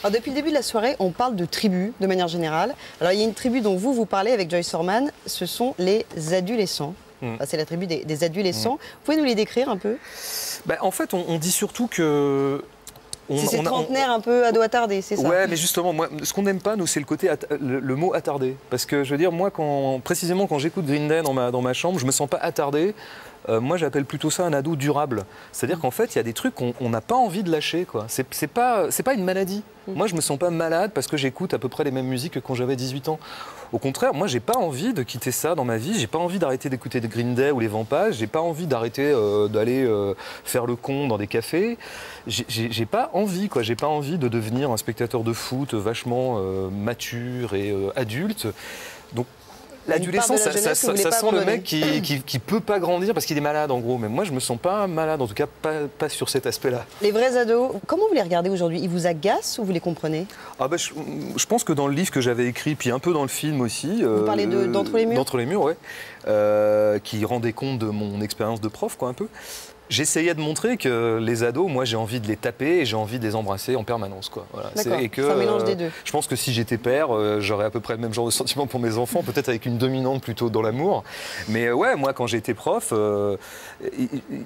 Alors, depuis le début de la soirée, on parle de tribus de manière générale. Alors il y a une tribu dont vous parlez avec Joyce Orman, ce sont les adolescents. Enfin, c'est la tribu des adolescents. Vous pouvez nous les décrire un peu? En fait, on dit surtout que... C'est ces trentenaires un peu ado attardés, c'est ça? Ouais, mais justement, moi, ce qu'on n'aime pas, nous, c'est le côté, le mot attardé. Parce que, je veux dire, moi, précisément quand j'écoute Green Day dans ma chambre, je me sens pas attardé. Moi, j'appelle plutôt ça un ado durable. C'est-à-dire qu'en fait, il y a des trucs qu'on n'a pas envie de lâcher, quoi. C'est pas une maladie. Moi, je me sens pas malade parce que j'écoute à peu près les mêmes musiques que quand j'avais 18 ans. Au contraire, moi, j'ai pas envie de quitter ça dans ma vie. J'ai pas envie d'arrêter d'écouter de Green Day ou les Vampages. J'ai pas envie d'arrêter d'aller faire le con dans des cafés. J'ai pas envie, quoi. J'ai pas envie de devenir un spectateur de foot vachement mature et adulte. Donc, l'adolescence, ça sent le mec qui peut pas grandir parce qu'il est malade, en gros. Mais moi, je me sens pas malade, en tout cas pas sur cet aspect-là. Les vrais ados, comment vous les regardez aujourd'hui? Ils vous agacent ou vous les comprenez? Je pense que dans le livre que j'avais écrit, puis un peu dans le film aussi... Vous parlez d'Entre les murs? D'Entre les murs, ouais. Qui rendait compte de mon expérience de prof, quoi, un peu. J'essayais de montrer que les ados, moi, j'ai envie de les taper et j'ai envie de les embrasser en permanence, quoi. Voilà. D'accord, c'est un mélange des deux. Je pense que si j'étais père, j'aurais à peu près le même genre de sentiment pour mes enfants, peut-être avec une dominante plutôt dans l'amour. Mais ouais, moi, quand j'étais prof,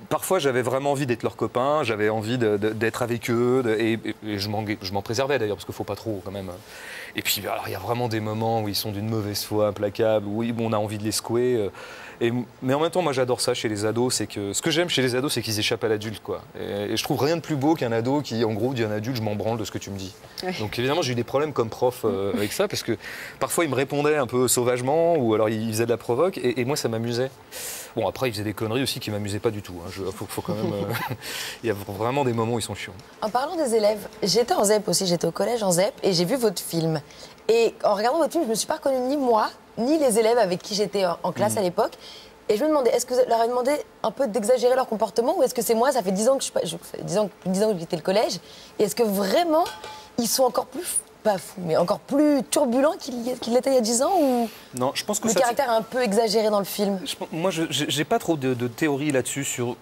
parfois, j'avais vraiment envie d'être leur copain, j'avais envie d'être avec eux, et je m'en préservais d'ailleurs, parce qu'il ne faut pas trop, quand même. Et puis, alors, il y a vraiment des moments où ils sont d'une mauvaise foi implacable, où on a envie de les secouer. Mais en même temps, moi, j'adore ça chez les ados. C'est que ce que j'aime chez les ados, c'est qu'ils échappent à l'adulte, quoi. Et je trouve rien de plus beau qu'un ado qui, en gros, dit à un adulte, je m'en branle de ce que tu me dis. Oui. Donc évidemment, j'ai eu des problèmes comme prof avec ça, parce que parfois, ils me répondaient un peu sauvagement, ou alors ils faisaient de la provoque, et moi, ça m'amusait. Bon, après, ils faisaient des conneries aussi qui m'amusaient pas du tout. Hein. Faut quand même. Il y a vraiment des moments où ils sont chiants. En parlant des élèves, j'étais en ZEP aussi, j'étais au collège en ZEP, et j'ai vu votre film. Et en regardant votre film, je me suis pas reconnue ni moi, ni les élèves avec qui j'étais en classe à l'époque. Et je me demandais, est-ce que vous leur avez demandé un peu d'exagérer leur comportement, ou est-ce que c'est moi, ça fait 10 ans que plus de 10 ans que j'étais le collège, et est-ce que vraiment ils sont encore plus, pas fous, mais encore plus turbulents qu'ils l'étaient il y a 10 ans, ou non, je pense que le caractère est un peu exagéré dans le film? Moi, j'ai pas trop de théorie là-dessus sur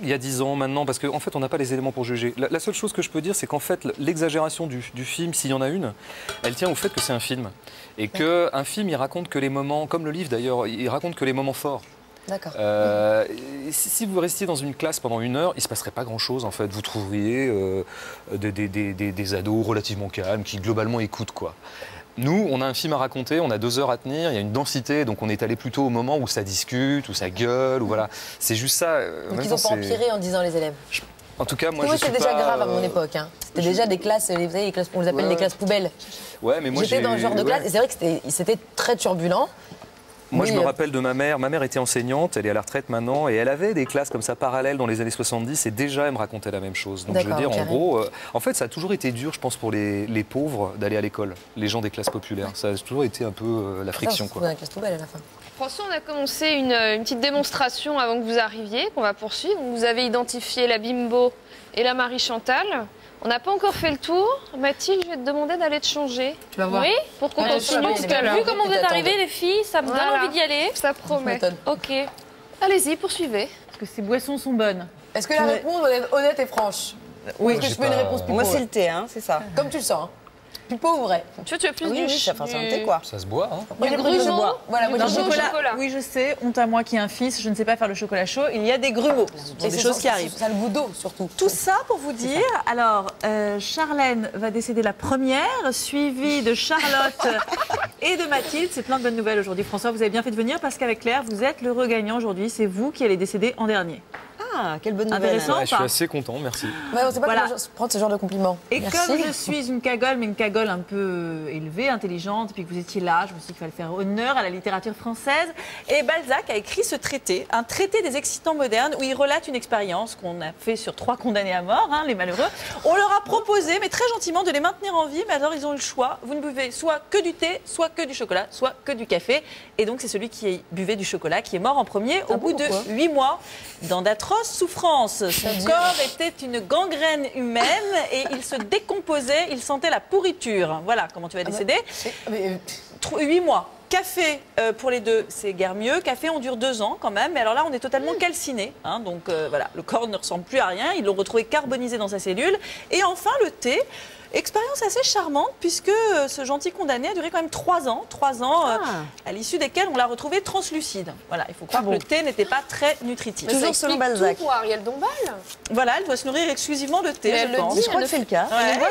il y a 10 ans, maintenant, parce qu'en fait, on n'a pas les éléments pour juger. La seule chose que je peux dire, c'est qu'en fait, l'exagération du film, s'il y en a une, elle tient au fait que c'est un film. Et qu'un film, il raconte que les moments, comme le livre d'ailleurs, il raconte que les moments forts. D'accord. Si vous restiez dans une classe pendant 1 heure, il ne se passerait pas grand-chose, en fait. Vous trouveriez des ados relativement calmes qui, globalement, écoutent, quoi. Nous, on a un film à raconter, on a 2 heures à tenir, il y a une densité, donc on est allé plutôt au moment où ça discute, où ça gueule, ou voilà. C'est juste ça. Donc ils n'ont pas empiré en disant les élèves. En tout cas, moi, c'était déjà grave à mon époque. Hein. C'était déjà des classes, vous savez, on les appelle les classes poubelles. Ouais, mais moi, j'étais dans ce genre de classe, et c'est vrai que c'était très turbulent. Moi, je me rappelle de ma mère. Ma mère était enseignante, elle est à la retraite maintenant, et elle avait des classes comme ça parallèles dans les années 70, et déjà, elle me racontait la même chose. Donc, je veux dire, en gros, en fait, ça a toujours été dur, je pense, pour les pauvres d'aller à l'école, les gens des classes populaires. Ça a toujours été un peu la friction, quoi. Dans la classe poubelle à la fin. François, on a commencé une petite démonstration avant que vous arriviez, qu'on va poursuivre. Vous avez identifié la Bimbo et la Marie-Chantal. On n'a pas encore fait le tour. Mathilde, je vais te demander d'aller te changer. Tu vas voir. Oui, pour qu'on continue tout à l'heure. Vu comment vous êtes arrivées, les filles, ça me donne envie d'y aller. Ça promet. Ok. Allez-y, poursuivez. Est-ce que ces boissons sont bonnes? Est-ce que la réponse doit être honnête et franche? Oui. Est-ce que je fais une réponse pipeau? Moi, c'est le thé, hein, c'est ça. Comme tu le sens. Pipeau ou vrai? Tu veux plus oui, ça fait un thé, quoi. Ça se boit, hein. Moi, j'ai grumeaux. Voilà, moi, j'ai chocolat. Oui, je sais. Honte à moi qui ai un fils, je ne sais pas faire le chocolat chaud. Il y a des grumeaux. C'est des choses qui arrivent. Ça a le goût d'eau, surtout. Tout ça pour vous dire. Alors, Charlène va décéder la première, suivie de Charlotte et de Mathilde. C'est plein de bonnes nouvelles aujourd'hui. François, vous avez bien fait de venir parce qu'avec Claire, vous êtes l'heureux gagnant aujourd'hui. C'est vous qui allez décéder en dernier. Ah, quelle bonne nouvelle. Intéressant. Ouais, je suis assez content, merci. Ouais, on ne sait pas comment prendre ce genre de compliments. Et merci. comme je suis une cagole, mais une cagole un peu élevée, intelligente, et puis que vous étiez là, je me suis dit qu'il fallait faire honneur à la littérature française. Et Balzac a écrit ce traité, un traité des excitants modernes, où il relate une expérience qu'on a fait sur 3 condamnés à mort, hein, les malheureux. On leur a proposé, mais très gentiment, de les maintenir en vie, mais alors ils ont eu le choix. Vous ne buvez soit que du thé, soit que du chocolat, soit que du café. Et donc c'est celui qui buvait du chocolat qui est mort en premier au bout de 8 mois, dans d'atroces souffrances. Son corps était une gangrène humaine et il se décomposait, il sentait la pourriture. Voilà comment tu vas décéder. 8 mois. Café pour les deux, c'est guère mieux. Café, on dure 2 ans quand même. Mais alors là, on est totalement calciné. Hein, donc voilà, le corps ne ressemble plus à rien. Ils l'ont retrouvé carbonisé dans sa cellule. Et enfin, le thé. Expérience assez charmante puisque ce gentil condamné a duré quand même 3 ans. 3 ans à l'issue desquels on l'a retrouvé translucide. Voilà, il faut croire que le thé n'était pas très nutritif. Toujours selon Balzac. Tout pour Ariel Dombal. Voilà, elle doit se nourrir exclusivement de thé, Mais je pense. Je crois que c'est le cas.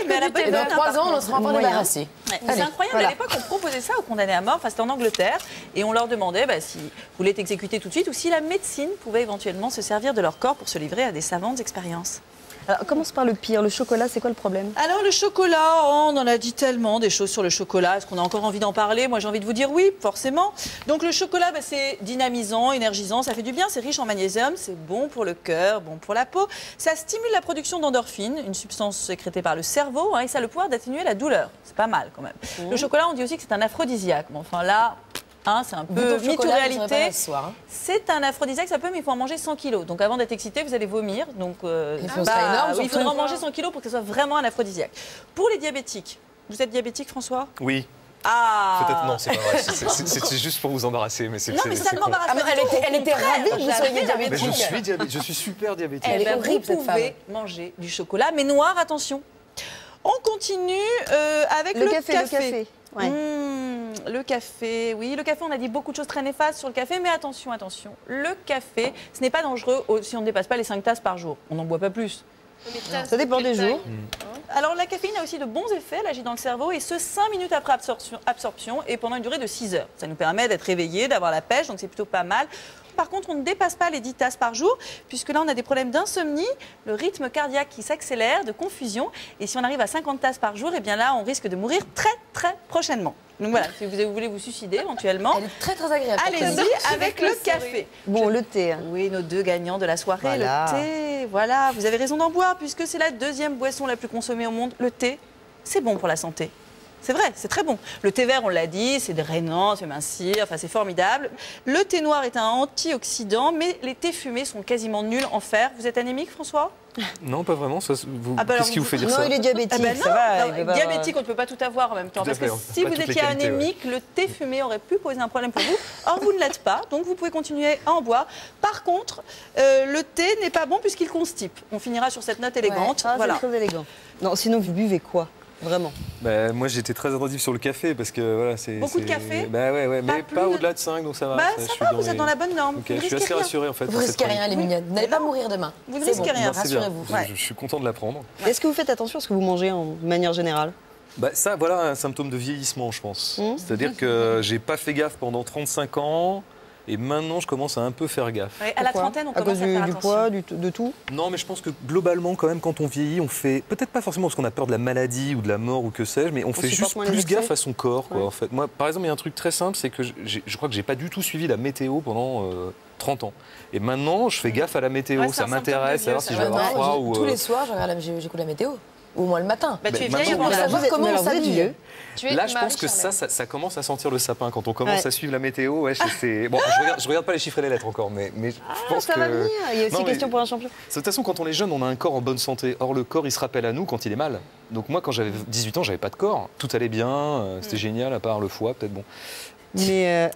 Mais elle a pas eu Dans de 3 ans, on en sera enfin débarrassé. C'est incroyable, à l'époque on proposait ça aux condamnés à mort, enfin c'était en Angleterre, et on leur demandait s'ils voulaient être exécutés tout de suite ou si la médecine pouvait éventuellement se servir de leur corps pour se livrer à des savantes expériences. Alors, commence par le pire. Le chocolat, c'est quoi le problème? Alors le chocolat, on en a dit tellement des choses sur le chocolat, est-ce qu'on a encore envie d'en parler? Moi j'ai envie de vous dire oui, forcément. Donc le chocolat, c'est dynamisant, énergisant, ça fait du bien, c'est riche en magnésium, c'est bon pour le cœur, bon pour la peau. Ça stimule la production d'endorphines, une substance sécrétée par le cerveau, et ça a le pouvoir d'atténuer la douleur. C'est pas mal quand même. Le chocolat, on dit aussi que c'est un aphrodisiaque. Mais enfin là... c'est un peu mytho-réalité. C'est un aphrodisiaque, ça peut, mais il faut en manger 100 kilos. Donc avant d'être excité, vous allez vomir. Donc, il faudra en manger 100 kilos pour que ce soit vraiment un aphrodisiaque. Pour les diabétiques, vous êtes diabétique, François? Oui. Ah. Peut-être non, c'est pas vrai. C'est juste pour vous embarrasser. Mais non, mais ça ne m'embarrasse pas. Elle était ravie que vous soyez diabétique. Mais je suis diabétique, je suis super diabétique. Elle est horrible, cette femme. Vous pouvez manger du chocolat, mais noir, attention. On continue avec le café. Ouais. Le café, oui, le café, on a dit beaucoup de choses très néfastes sur le café, mais attention, attention, le café, ce n'est pas dangereux si on ne dépasse pas les 5 tasses par jour. On n'en boit pas plus. Ça dépend des jours. Alors la caféine a aussi de bons effets, elle agit dans le cerveau, et ce 5 minutes après absorption et pendant une durée de 6 heures. Ça nous permet d'être réveillés, d'avoir la pêche, donc c'est plutôt pas mal. Par contre, on ne dépasse pas les 10 tasses par jour, puisque là, on a des problèmes d'insomnie, le rythme cardiaque qui s'accélère, de confusion. Et si on arrive à 50 tasses par jour, eh bien là, on risque de mourir très, très prochainement. Donc voilà, si vous voulez vous suicider éventuellement, Elle est très, très agréable. allez-y avec le café. Bon, le thé. Oui, nos 2 gagnants de la soirée, Voilà. le thé. Voilà, vous avez raison d'en boire, puisque c'est la 2e boisson la plus consommée au monde. Le thé, c'est bon pour la santé. C'est vrai, c'est très bon. Le thé vert, on l'a dit, c'est drainant, c'est mincir, enfin c'est formidable. Le thé noir est un antioxydant, mais les thés fumés sont quasiment nuls en fer. Vous êtes anémique, François? Non, pas vraiment. bah Qu'est-ce qui vous fait dire Non, ça? il est diabétique. Non, ça va, non, il va diabétique, on ne peut pas tout avoir en même temps. Tout à Parce que fait, si pas vous toutes les étiez qualités, anémique, le thé fumé aurait pu poser un problème pour vous. Or, vous ne l'êtes pas, donc vous pouvez continuer à en boire. Par contre, le thé n'est pas bon puisqu'il constipe. On finira sur cette note élégante. Ah, Voilà. c'est très élégant. Non, sinon, vous buvez quoi? Vraiment? Moi, j'étais très attentif sur le café parce que voilà, c'est. Beaucoup de café? Ouais, mais plus pas de- au-delà de 5, donc ça va. Ça va, vous êtes dans la bonne norme. Ok, Vous ne je suis risquez assez rien. rassuré en fait. Vous par cette risquez rien, chronique. les mignonnes. Vous n'allez pas mourir demain. Vous ne C'est risquez bon. rien. C'est bien. Rassurez-vous. Ouais. Je suis content de l'apprendre. Est-ce que vous faites attention à ce que vous mangez en manière générale? Ça, voilà un symptôme de vieillissement, je pense. C'est-à-dire que j'ai pas fait gaffe pendant 35 ans. Et maintenant, je commence à un peu faire gaffe. Ouais, à la Pourquoi? trentaine, on À commence cause à faire du attention. poids, de tout? Non, mais je pense que globalement, quand même, quand on vieillit, on fait peut-être pas forcément parce qu'on a peur de la maladie ou de la mort ou que sais-je, mais on fait supporte juste moins les plus excès. gaffe à son corps, quoi. Ouais. En fait, moi, par exemple, il y a un truc très simple, c'est que je crois que j'ai pas du tout suivi la météo pendant 30 ans. Et maintenant, je fais gaffe à la météo. Ouais, c'est ça un symptôme m'intéresse, de savoir vieux, si ça. je vais avoir Ouais, froid moi, ou. tous les soirs, j'écoute la météo. Ou au moins le matin. Tu es maintenant, vieille, on on a- va savoir Vous êtes- comment mais on alors, vous êtes s'habille. vieux. Tu es Là, comme je pense que Marie-Charlotte. ça commence à sentir le sapin quand on commence Ouais. à suivre la météo. Ouais, c'est bon. Je regarde pas les chiffres et les lettres encore, mais je pense Ça que. va venir. Il y a aussi Non, mais- question pour un champion. De toute façon, quand on est jeune, on a un corps en bonne santé. Or, le corps, il se rappelle à nous quand il est mal. Donc moi, quand j'avais 18 ans, j'avais pas de corps. Tout allait bien, c'était génial, à part le foie, peut-être bon. Mais